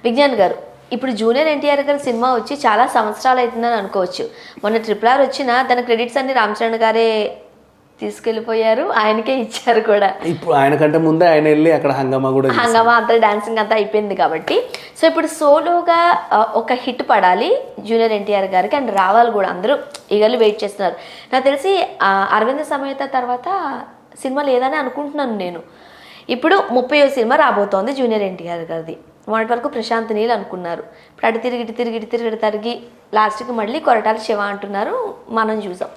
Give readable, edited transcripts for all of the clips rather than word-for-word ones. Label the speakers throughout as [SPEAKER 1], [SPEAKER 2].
[SPEAKER 1] విజ్ఞాన్ గారు, ఇప్పుడు జూనియర్ ఎన్టీఆర్ గారి సినిమా వచ్చి చాలా సంవత్సరాలు అవుతుందని అనుకోవచ్చు. మొన్న RRR వచ్చినా దాని క్రెడిట్స్ అన్ని రామ్ చరణ్ గారే తీసుకెళ్ళిపోయారు, ఆయనకే ఇచ్చారు కూడా.
[SPEAKER 2] ఇప్పుడు ఆయన కంటే ముందే ఆయన వెళ్ళి అక్కడ హంగామా
[SPEAKER 1] అంతా డాన్సింగ్ అంతా అయిపోయింది కాబట్టి. సో ఇప్పుడు సోలోగా ఒక హిట్ పడాలి జూనియర్ ఎన్టీఆర్ గారికి, అండ్ రావాలి కూడా. అందరూ ఈగర్లీ వెయిట్ చేస్తున్నారు. నాకు తెలిసి అరవింద సమేత తర్వాత సినిమా లేదని అనుకుంటున్నాను నేను. ఇప్పుడు 30వ సినిమా రాబోతోంది జూనియర్ ఎన్టీఆర్ గారిది. మొన్నటి వరకు ప్రశాంత్ నీల్ అనుకున్నారు. ఇప్పుడు అటు తిరిగి తరిగి లాస్ట్కి మళ్ళీ కొరటాల శివ అంటున్నారు. మనం చూసాం.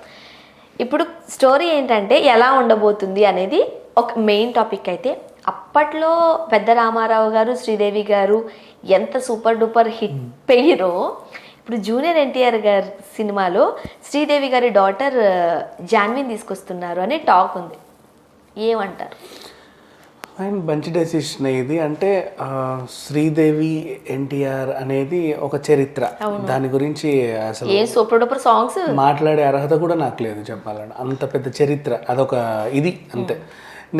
[SPEAKER 1] ఇప్పుడు స్టోరీ ఏంటంటే ఎలా ఉండబోతుంది అనేది ఒక మెయిన్ టాపిక్ అయితే, అప్పట్లో పెద్ద రామారావు గారు, శ్రీదేవి గారు ఎంత సూపర్ డూపర్ హిట్ పెయ్యరో, ఇప్పుడు జూనియర్ ఎన్టీఆర్ గారి సినిమాలో శ్రీదేవి గారి డాటర్ జాన్వీని తీసుకొస్తున్నారు అనే టాక్ ఉంది. ఏమంటారు?
[SPEAKER 2] ఆయన మంచి డెసిషన్ ఇది. అంటే శ్రీదేవి ఎన్టీఆర్ అనేది ఒక చరిత్ర, దాని గురించి అసలు
[SPEAKER 1] సూపర్ డూపర్ సాంగ్స్
[SPEAKER 2] మాట్లాడే అర్హత కూడా నాకు లేదు చెప్పాలంటే. అంత పెద్ద చరిత్ర, అదొక ఇది అంతే.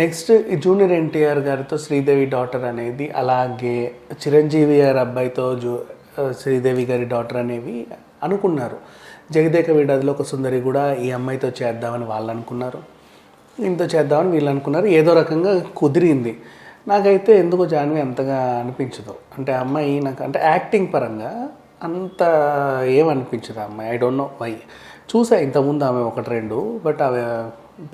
[SPEAKER 2] నెక్స్ట్ జూనియర్ ఎన్టీఆర్ గారితో శ్రీదేవి డాటర్ అనేది, అలాగే చిరంజీవి గారి అబ్బాయితో శ్రీదేవి గారి డాటర్ అనేవి అనుకున్నారు. జగదేక వీడాదిలో ఒక సుందరి కూడా ఈ అమ్మాయితో చేద్దామని వాళ్ళు అనుకున్నారు, ఇంతో చేద్దామని వీళ్ళు అనుకున్నారు. ఏదో రకంగా కుదిరింది. నాకైతే ఎందుకో జాన్వి అంతగా అనిపించదు. అంటే అమ్మాయి నాకు అంటే యాక్టింగ్ పరంగా అంత ఏమనిపించదు అమ్మాయి. I don't know why. చూసా ఇంతకుముందు ఆమె 1-2, బట్ అవి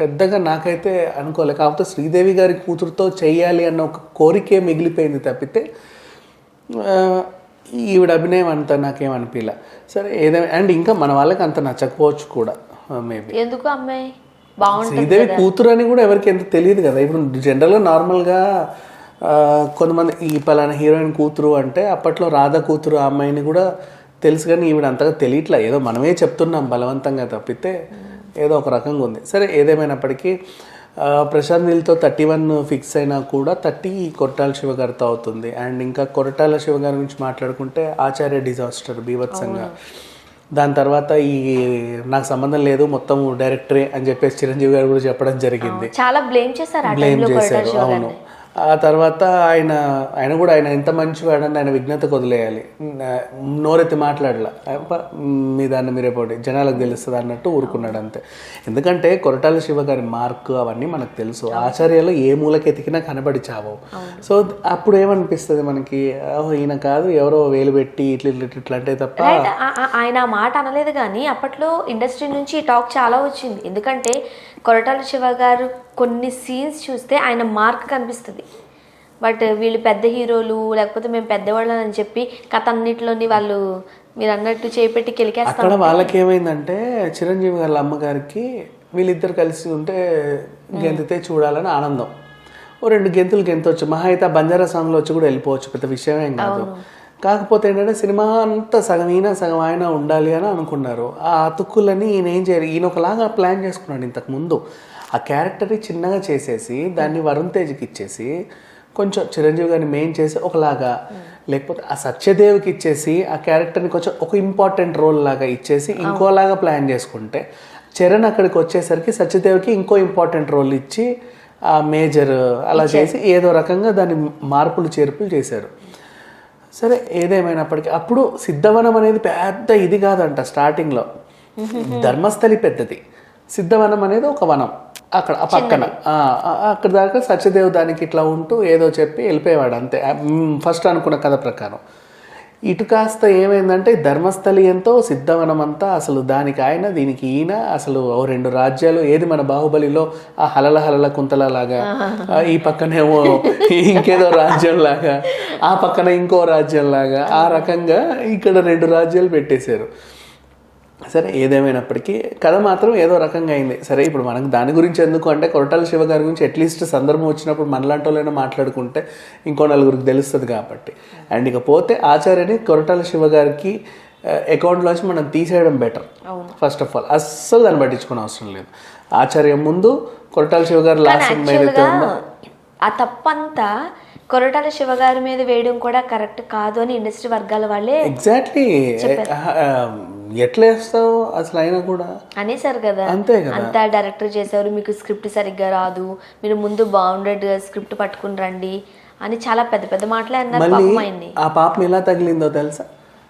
[SPEAKER 2] పెద్దగా నాకైతే అనుకోలే. కాకపోతే శ్రీదేవి గారి కూతురుతో చెయ్యాలి అన్న ఒక కోరికే మిగిలిపోయింది తప్పితే ఈవిడ అభినయం అంత నాకేమనిపించలే. సరే ఏదైనా, అండ్ ఇంకా మన వాళ్ళకి అంత నచ్చకపోవచ్చు కూడా మేబీ.
[SPEAKER 1] ఎందుకు అమ్మాయి
[SPEAKER 2] శ్రీదేవి కూతురు అని కూడా ఎవరికి ఎంత తెలియదు కదా. ఇప్పుడు జనరల్గా నార్మల్గా కొంతమంది ఈ పలానా హీరోయిన్ కూతురు అంటే అప్పట్లో రాధ కూతురు ఆ అమ్మాయిని కూడా తెలుసు, కానీ ఈవిడ అంతగా తెలియట్లే. ఏదో మనమే చెప్తున్నాం బలవంతంగా తప్పితే ఏదో ఒక రకంగా ఉంది. సరే ఏదేమైనప్పటికీ ప్రశాంత్ నీల్తో 31 ఫిక్స్ అయినా కూడా 30 కొరటాల శివ గారితో అవుతుంది. అండ్ ఇంకా కొరటాల శివ గారి గురించి మాట్లాడుకుంటే ఆచార్య డిజాస్టర్ బీభత్సంగా, దాని తర్వాత ఈ నాకు సంబంధం లేదు మొత్తం డైరెక్టరే అని చెప్పేసి చిరంజీవి గారు కూడా చెప్పడం జరిగింది.
[SPEAKER 1] చాలా బ్లేమ్ చేశారు.
[SPEAKER 2] అవును. ఆ తర్వాత ఆయన కూడా ఆయన ఎంత మంచివాడని ఆయన విజ్ఞతకు వదిలేయాలి. నోరెత్తి మాట్లాడలా, మీ దాన్ని మీరేపోటి జనాలకు తెలుస్తుంది అన్నట్టు ఊరుకున్నాడు అంతే. ఎందుకంటే కొరటాల శివ గారి మార్క్ అవన్నీ మనకు తెలుసు. ఆచార్యలో ఏ మూలకి ఎతికినా కనబడి చావవు. సో అప్పుడు ఏమనిపిస్తుంది మనకి, ఈయన కాదు ఎవరో వేలు పెట్టి ఇట్లా అంటే తప్ప.
[SPEAKER 1] ఆయన మాట అనలేదు, కానీ అప్పట్లో ఇండస్ట్రీ నుంచి టాక్ చాలా వచ్చింది. ఎందుకంటే కొరటాల శివ గారు కొన్ని సీన్స్ చూస్తే ఆయన మార్క్ కనిపిస్తుంది. బట్ వీళ్ళు పెద్ద హీరోలు, లేకపోతే మేము పెద్దవాళ్ళని అని చెప్పి కథ అన్నిటిలోని వాళ్ళు మీరు అన్నట్టు చేపెట్టి కెలికేస్తారు.
[SPEAKER 2] అక్కడ వాళ్ళకి ఏమైందంటే చిరంజీవి గారి అమ్మగారికి వీళ్ళిద్దరు కలిసి ఉంటే గెంతితే చూడాలని ఆనందం. 2 గెంతులు గెంతవచ్చు, మహా అయితే బంజారా సాంగ్లో వచ్చి కూడా వెళ్ళిపోవచ్చు, పెద్ద విషయమేం కాదు. కాకపోతే ఏంటంటే సినిమా అంతా సగం ఈయన సగం ఆయన ఉండాలి అని అనుకున్నారు. ఆ అతుక్కులని ఈయన ఏం చేయాలి, ఈయన ఒకలాగా ప్లాన్ చేసుకున్నాడు ఇంతకుముందు. ఆ క్యారెక్టర్ని చిన్నగా చేసేసి దాన్ని వరుణ్ తేజ్కి ఇచ్చేసి కొంచెం చిరంజీవి గారిని మెయిన్ చేసి ఒకలాగా, లేకపోతే ఆ సత్యదేవ్కి ఇచ్చేసి ఆ క్యారెక్టర్ని కొంచెం ఒక ఇంపార్టెంట్ రోల్ లాగా ఇచ్చేసి ఇంకోలాగా ప్లాన్ చేసుకుంటే, చరణ్ అక్కడికి వచ్చేసరికి సత్యదేవ్కి ఇంకో ఇంపార్టెంట్ రోల్ ఇచ్చి ఆ మేజర్ అలా చేసి ఏదో రకంగా దాన్ని మార్పులు చేర్పులు చేశారు. సరే ఏదేమైనప్పటికీ అప్పుడు సిద్ధవనం అనేది పెద్ద ఇది కాదంట. స్టార్టింగ్లో ధర్మస్థలి పెద్దది, సిద్ధవనం అనేది ఒక వనం అక్కడ ఆ పక్కన. అక్కడ దాకా సత్యదేవ్ దానికి ఇట్లా ఉంటూ ఏదో చెప్పి వెళ్ళిపోయేవాడు అంతే ఫస్ట్ అనుకున్న కథ ప్రకారం. ఇటు కాస్త ఏమైందంటే ధర్మస్థలి ఎంతో సిద్ధవనం అంతా అసలు దానికి ఆయన దీనికి ఈయన, అసలు 2 రాజ్యాలు. ఏది మన బాహుబలిలో ఆ హలల కుంతల లాగా, ఈ పక్కనేమో ఇంకేదో రాజ్యం లాగా, ఆ పక్కన ఇంకో రాజ్యం లాగా, ఆ రకంగా ఇక్కడ 2 రాజ్యాలు పెట్టేశారు. సరే ఏదేమైనప్పటికీ కథ మాత్రం ఏదో రకంగా అయింది. సరే ఇప్పుడు మనకు దాని గురించి ఎందుకు అంటే, కొరటాల శివ గారి గురించి అట్లీస్ట్ సందర్భం వచ్చినప్పుడు మనలాంటి వాళ్ళైనా మాట్లాడుకుంటే ఇంకో నలుగురికి తెలుస్తుంది కాబట్టి. అండ్ ఇకపోతే ఆచార్యని కొరటాల శివ గారికి అకౌంట్లోంచి మనం తీసేయడం బెటర్. ఫస్ట్ ఆఫ్ ఆల్ అస్సలు దాన్ని పట్టించుకునే అవసరం లేదు. ఆచార్య ముందు కొరటాల శివ గారు లాస్ట్ ఏదైతే ఉందో
[SPEAKER 1] ఆ తప్పంతా కొరటాల శివ గారి మీద వేయడం కూడా కరెక్ట్ కాదు అని ఇండస్ట్రీ వర్గాల వాళ్ళే
[SPEAKER 2] ఎగ్జాక్ట్లీ ఎట్లా వేస్తావు అసలు అయినా కూడా
[SPEAKER 1] అనేసారు కదా.
[SPEAKER 2] అంతే కదా,
[SPEAKER 1] అంతా డైరెక్టర్ చేశారు, మీకు స్క్రిప్ట్ సరిగ్గా రాదు, మీరు ముందు బాగుండేది స్క్రిప్ట్ పట్టుకుని రండి అని చాలా పెద్ద పెద్ద మాటలే అన్నారు
[SPEAKER 2] మళ్ళీ
[SPEAKER 1] పాపం ఆయన్ని.
[SPEAKER 2] ఆ పాపం ఎలా తగిలిందో తెలుసా,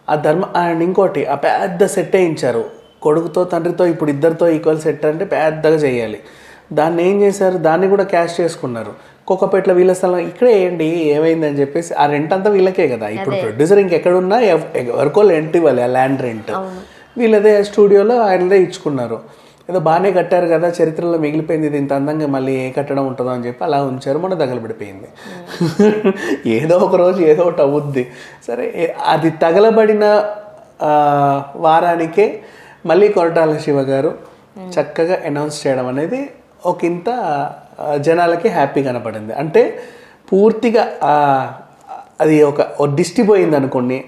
[SPEAKER 2] ఆ అండ్ ఇంకోటి ఆ పెద్ద సెట్ వేయించారు కొడుకుతో తండ్రితో, ఇప్పుడు ఇద్దరితో ఈక్వల్ సెట్ అంటే పెద్దగా చేయాలి. దాన్ని ఏం చేశారు, దాన్ని కూడా క్యాష్ చేసుకున్నారు. కోకపేటలో వీళ్ళ స్థలం ఇక్కడే వేయండి ఏమైందని చెప్పేసి, ఆ రెంట్ అంతా వీళ్ళకే కదా. ఇప్పుడు ప్రొడ్యూసర్ ఇంకెక్కడున్నా ఎవరికో రెంట్ ఇవ్వాలి, ఆ ల్యాండ్ రెంట్. వీళ్ళదే స్టూడియోలో ఆయనదే ఇచ్చుకున్నారు. ఏదో బాగానే కట్టారు కదా, చరిత్రలో మిగిలిపోయింది, ఇది ఇంత అందంగా మళ్ళీ ఏ కట్టడం ఉంటుందో అని చెప్పి అలా ఉంచారు. మొన్న తగలబడిపోయింది. ఏదో ఒక రోజు ఏదో ఒకటి అవుద్ది. సరే, అది తగలబడిన వారానికే మళ్ళీ కొరటాల శివ గారు చక్కగా అనౌన్స్ చేయడం అనేది ఒక ఇంత జనాలకి హ్యాపీ కనపడింది. అంటే పూర్తిగా అది ఒక దిష్టి పోయింది అనుకోండి,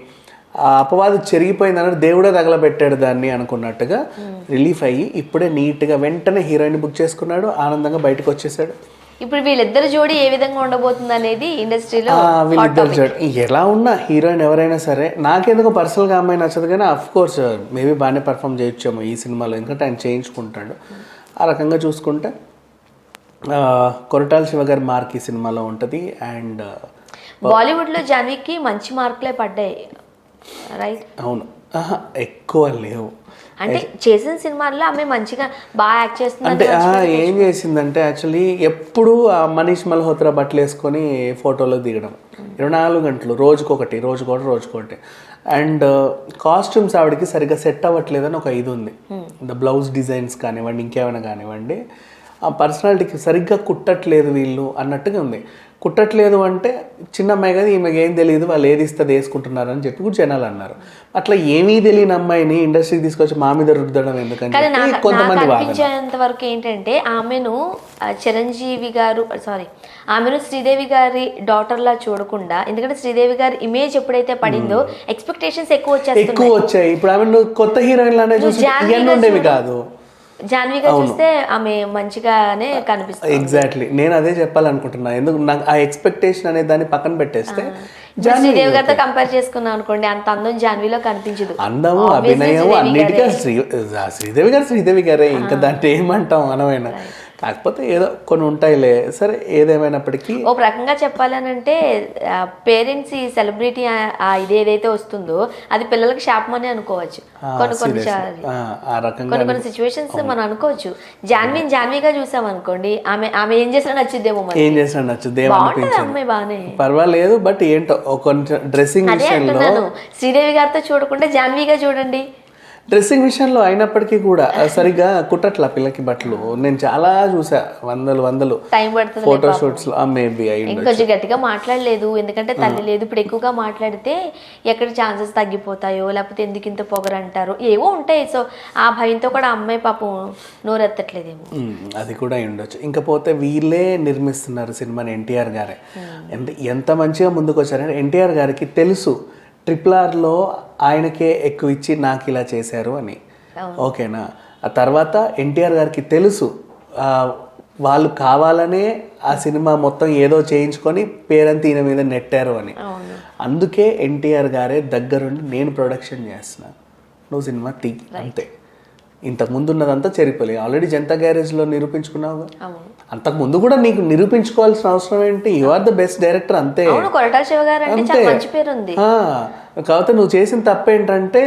[SPEAKER 2] ఆ అపవాదు చెరిగిపోయింది అన్నట్టు, దేవుడే తగలబెట్టాడు దాన్ని అనుకున్నట్టుగా రిలీఫ్ అయ్యి ఇప్పుడే నీట్గా వెంటనే హీరోయిన్ బుక్ చేసుకున్నాడు, ఆనందంగా బయటకు వచ్చేసాడు.
[SPEAKER 1] ఇప్పుడు వీళ్ళిద్దరు జోడి ఏ విధంగా ఉండబోతుంది అనేది ఇండస్ట్రీలో
[SPEAKER 2] వీళ్ళిద్దరు జోడి ఎలా ఉన్నా హీరోయిన్ ఎవరైనా సరే, నాకెందుకో పర్సనల్గా అమ్మాయి నచ్చదు, కానీ అఫ్ కోర్స్ మేబీ బాగానే పర్ఫామ్ చేయొచ్చేమో ఈ సినిమాలో, ఎందుకంటే ఆయన చేయించుకుంటాడు. ఆ రకంగా చూసుకుంటే కొరటాల శివ గారి మార్క్ ఈ సినిమాలో ఉంటుంది. అండ్
[SPEAKER 1] బాలీవుడ్ లో జాన్వీకి మంచి మార్కులే పడ్డాయి, రైట్?
[SPEAKER 2] అవును, ఎక్కువ లేవు.
[SPEAKER 1] అంటే చేసిన సినిమాల్లో ఆమె మంచిగా బాగా యాక్ట్ చేస్తుంది.
[SPEAKER 2] అంటే ఏం చేసిందంటే యాక్చువల్లీ ఎప్పుడు మనీష్ మల్హోత్రా బట్టలు వేసుకొని ఫోటోలో దిగడం 24 గంటలు, రోజుకొకటి. అండ్ కాస్ట్యూమ్స్ ఆవిడకి సరిగ్గా సెట్ అవ్వట్లేదని ఒక ఇది ఉంది. బ్లౌజ్ డిజైన్స్ కానివ్వండి, ఇంకేమైనా కానివ్వండి, ఆ పర్సనాలిటీకి సరిగ్గా కుట్టట్లేదు వీళ్ళు అన్నట్టుగా ఉంది. కుట్టట్లేదు అంటే చిన్న అమ్మాయి కదా, ఈమెకి ఏం తెలియదు, వాళ్ళు ఏది ఇస్తే వేసుకుంటున్నారు అని చెప్పి కూడా జనాలు అన్నారు. అట్లా ఏమీ తెలియని అమ్మాయిని ఇండస్ట్రీకి తీసుకొచ్చి మా మీద రుద్దడం ఎందుకని కొంతమంది
[SPEAKER 1] అనిపించేంత వరకు ఏంటంటే ఆమెను ఆమెను శ్రీదేవి గారి డాటర్ లా చూడకుండా, ఎందుకంటే శ్రీదేవి గారి ఇమేజ్ ఎప్పుడైతే పడిందో ఎక్స్పెక్టేషన్స్ ఎక్కువ
[SPEAKER 2] వచ్చాయి. ఇప్పుడు ఆమె కొత్త హీరోయిన్ లానే చూసి ఉండేవి కాదు.
[SPEAKER 1] జాన్వీగా చూస్తే ఆమె మంచిగానే కనిపిస్తుంది.
[SPEAKER 2] ఎగ్జాక్ట్లీ, నేను అదే చెప్పాలనుకుంటున్నా. ఎందుకు నాకు ఆ ఎక్స్పెక్టేషన్ అనే దాన్ని పక్కన పెట్టేస్తే,
[SPEAKER 1] శ్రీదేవి గారితో కంపేర్ చేసుకున్నాం అనుకోండి, అంత అందం జాన్వీలో కనిపించదు.
[SPEAKER 2] అందము, అభినయం అన్నిటికీ శ్రీదేవి గారే, ఇంకా దాంట్లో ఏమంటాం మనమైనా. కాకపోతే ఏదో కొన్ని ఉంటాయిలే. సరే, ఏదేమైనప్పటికీ
[SPEAKER 1] ఒక రకంగా చెప్పాలనంటే పేరెంట్స్ ఈ సెలబ్రిటీ ఇది ఏదైతే వస్తుందో అది పిల్లలకి శాపం అని అనుకోవచ్చు. కొన్ని సిచ్యువేషన్స్ మనం అనుకోవచ్చు. జాన్వీగా చూసాం అనుకోండి, ఆమె ఏం చేసినా నచ్చుద్దేమో, అమ్మాయి బాగానే
[SPEAKER 2] పర్వాలేదు. బట్ ఏంటో కొంచెం డ్రెస్సింగ్ విషయంలో
[SPEAKER 1] శ్రీదేవి గారితో చూడకుండా జాన్వీగా చూడండి.
[SPEAKER 2] డ్రెస్సింగ్ విషయంలో అయినప్పటికీ కూడా సరిగ్గా కుట్టట్లా పిల్లకి బట్టలు. నేను చాలా చూసా, వందలు
[SPEAKER 1] టైం పడుతుంది
[SPEAKER 2] ఫోటోషూట్స్ లో. మేబీ
[SPEAKER 1] ఇంకొంచెం గట్టిగా మాట్లాడలేదు, ఎందుకంటే తల్లి లేదు. ఇప్పుడు ఎక్కువగా మాట్లాడితే ఎక్కడ ఛాన్సెస్ తగ్గిపోతాయో, లేకపోతే ఎందుకు ఇంత పొగరంటారో ఏవో ఉంటాయి. సో ఆ భయంతో కూడా అమ్మాయి పాపం నోరెత్తట్లేదేమో.
[SPEAKER 2] అది కూడా ఉండొచ్చు. ఇంకపోతే వీళ్ళే నిర్మిస్తున్నారు సినిమాని, ఎన్టీఆర్ గారే. ఎంత మంచిగా ముందుకు వచ్చారంటే, ఎన్టీఆర్ గారికి తెలుసు RRRలో ఆయనకే ఎక్కువ ఇచ్చి నాకు ఇలా చేశారు అని. ఓకేనా? ఆ తర్వాత ఎన్టీఆర్ గారికి తెలుసు వాళ్ళు కావాలనే ఆ సినిమా మొత్తం ఏదో చేయించుకొని పేరంతా ఈయన మీద నెట్టారు అని. అందుకే ఎన్టీఆర్ గారే దగ్గరుండి, నేను ప్రొడక్షన్ చేస్తున్నా, నువ్వు సినిమా తీ, అంతే. ఇంతకు ముందు ఉన్నదంతా చెరిపోలే. ఆల్రెడీ జనతా గ్యారేజ్లో నిరూపించుకున్నావు. అంతకు ముందు కూడా నీకు నిరూపించుకోవాల్సిన అవసరం ఏంటి? You are the best director, అంతే. కాకపోతే నువ్వు చేసిన తప్పేంటంటే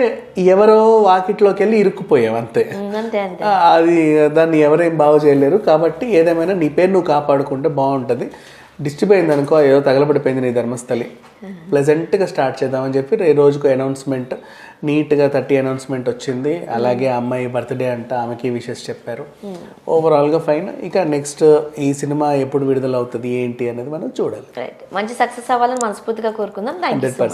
[SPEAKER 2] ఎవరో వాకిట్లోకి వెళ్ళి ఇరుక్కుపోయావు, అంతే. అది దాన్ని ఎవరేం బాగు చేయలేరు. కాబట్టి ఏదేమైనా నీ పేరు నువ్వు కాపాడుకుంటే బాగుంటుంది. డిస్టర్బ్ అయింది అనుకో, ఏదో తగలబడిపోయింది నీ ధర్మస్థలి, ప్లెజెంట్గా స్టార్ట్ చేద్దామని చెప్పి రోజుకు అనౌన్స్మెంట్, నీట్గా 30 అనౌన్స్మెంట్ వచ్చింది. అలాగే అమ్మాయి బర్త్డే అంట, ఆమెకి విషెస్ చెప్పారు. ఓవరాల్గా ఫైన్. ఇక నెక్స్ట్ ఈ సినిమా ఎప్పుడు విడుదల అవుతుంది ఏంటి అనేది మనం చూడాలి.
[SPEAKER 1] మంచి సక్సెస్ అవ్వాలని మనస్ఫూర్తిగా కోరుకుందాం. 100%.